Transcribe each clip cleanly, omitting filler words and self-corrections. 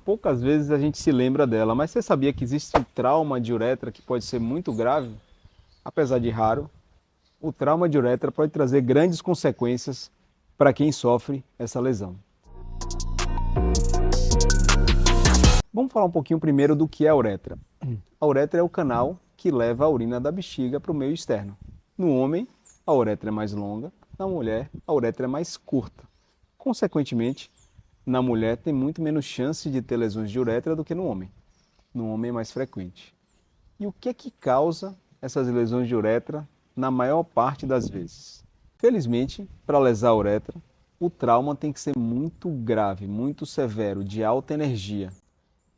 poucas vezes a gente se lembra dela, mas você sabia que existe um trauma de uretra que pode ser muito grave? Apesar de raro, o trauma de uretra pode trazer grandes consequências para quem sofre essa lesão. Vamos falar um pouquinho primeiro do que é a uretra. A uretra é o canal que leva a urina da bexiga para o meio externo. No homem, a uretra é mais longa, na mulher, a uretra é mais curta. Consequentemente, na mulher tem muito menos chance de ter lesões de uretra do que no homem. No homem é mais frequente. E o que é que causa essas lesões de uretra na maior parte das vezes? Felizmente, para lesar a uretra, o trauma tem que ser muito grave, muito severo, de alta energia.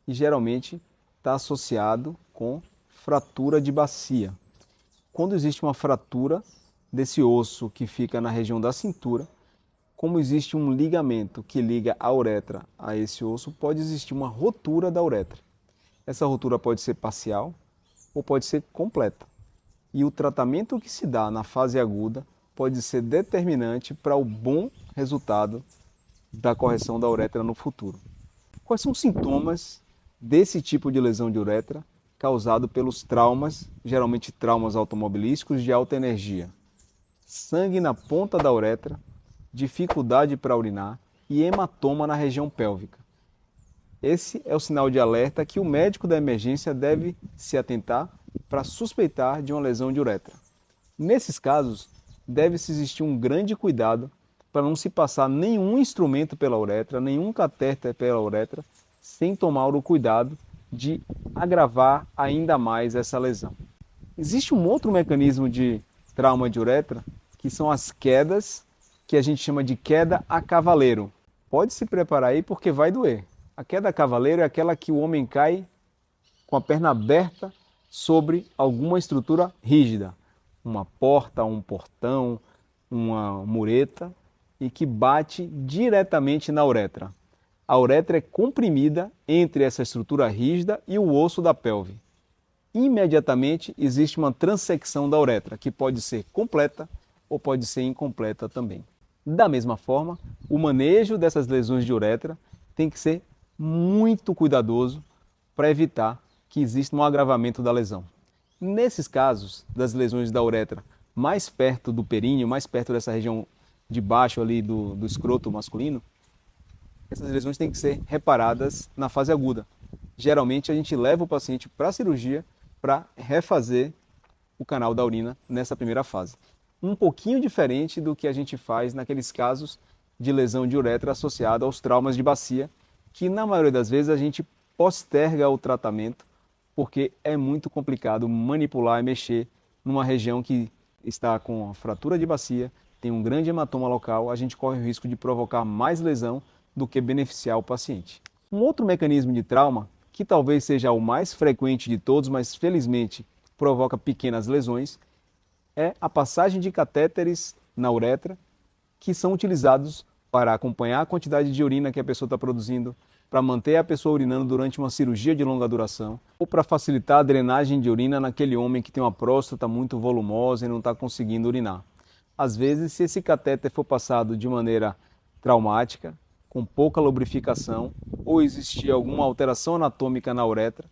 E geralmente está associado com fratura de bacia. Quando existe uma fratura desse osso que fica na região da cintura, como existe um ligamento que liga a uretra a esse osso, pode existir uma rotura da uretra. Essa rotura pode ser parcial ou pode ser completa. E o tratamento que se dá na fase aguda pode ser determinante para o bom resultado da correção da uretra no futuro. Quais são os sintomas desse tipo de lesão de uretra causado pelos traumas, geralmente traumas automobilísticos de alta energia? Sangue na ponta da uretra, dificuldade para urinar e hematoma na região pélvica. Esse é o sinal de alerta que o médico da emergência deve se atentar para suspeitar de uma lesão de uretra. Nesses casos, deve-se existir um grande cuidado para não se passar nenhum instrumento pela uretra, nenhum catéter pela uretra, sem tomar o cuidado de agravar ainda mais essa lesão. Existe um outro mecanismo de trauma de uretra, que são as quedas, que a gente chama de queda a cavaleiro. Pode se preparar aí porque vai doer. A queda a cavaleiro é aquela que o homem cai com a perna aberta sobre alguma estrutura rígida, uma porta, um portão, uma mureta, e que bate diretamente na uretra. A uretra é comprimida entre essa estrutura rígida e o osso da pelve. Imediatamente existe uma transecção da uretra, que pode ser completa ou pode ser incompleta também. Da mesma forma, o manejo dessas lesões de uretra tem que ser muito cuidadoso para evitar que exista um agravamento da lesão. Nesses casos das lesões da uretra mais perto do períneo, mais perto dessa região de baixo ali do escroto masculino, essas lesões têm que ser reparadas na fase aguda. Geralmente a gente leva o paciente para a cirurgia para refazer o canal da urina nessa primeira fase. Um pouquinho diferente do que a gente faz naqueles casos de lesão de uretra associada aos traumas de bacia, que na maioria das vezes a gente posterga o tratamento porque é muito complicado manipular e mexer numa região que está com fratura de bacia, tem um grande hematoma local, a gente corre o risco de provocar mais lesão do que beneficiar o paciente. Um outro mecanismo de trauma, que talvez seja o mais frequente de todos, mas felizmente provoca pequenas lesões, é a passagem de catéteres na uretra, que são utilizados para acompanhar a quantidade de urina que a pessoa está produzindo, para manter a pessoa urinando durante uma cirurgia de longa duração, ou para facilitar a drenagem de urina naquele homem que tem uma próstata muito volumosa e não está conseguindo urinar. Às vezes, se esse catéter for passado de maneira traumática, com pouca lubrificação, ou existir alguma alteração anatômica na uretra,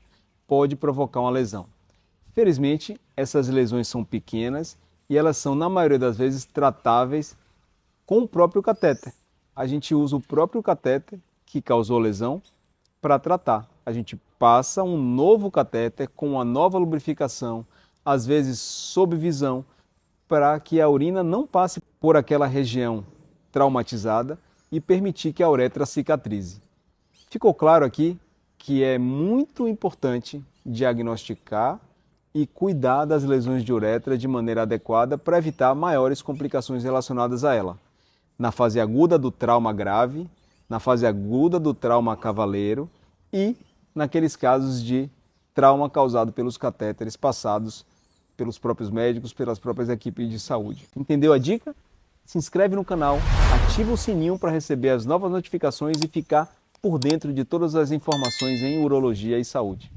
pode provocar uma lesão. Felizmente, essas lesões são pequenas e elas são, na maioria das vezes, tratáveis com o próprio catéter. A gente usa o próprio catéter que causou lesão para tratar. A gente passa um novo catéter com uma nova lubrificação, às vezes sob visão, para que a urina não passe por aquela região traumatizada e permitir que a uretra cicatrize. Ficou claro aqui que é muito importante diagnosticar e cuidar das lesões de uretra de maneira adequada para evitar maiores complicações relacionadas a ela. Na fase aguda do trauma grave, na fase aguda do trauma cavaleiro e naqueles casos de trauma causado pelos catéteres passados pelos próprios médicos, pelas próprias equipes de saúde. Entendeu a dica? Se inscreve no canal, ativa o sininho para receber as novas notificações e ficar por dentro de todas as informações em urologia e saúde.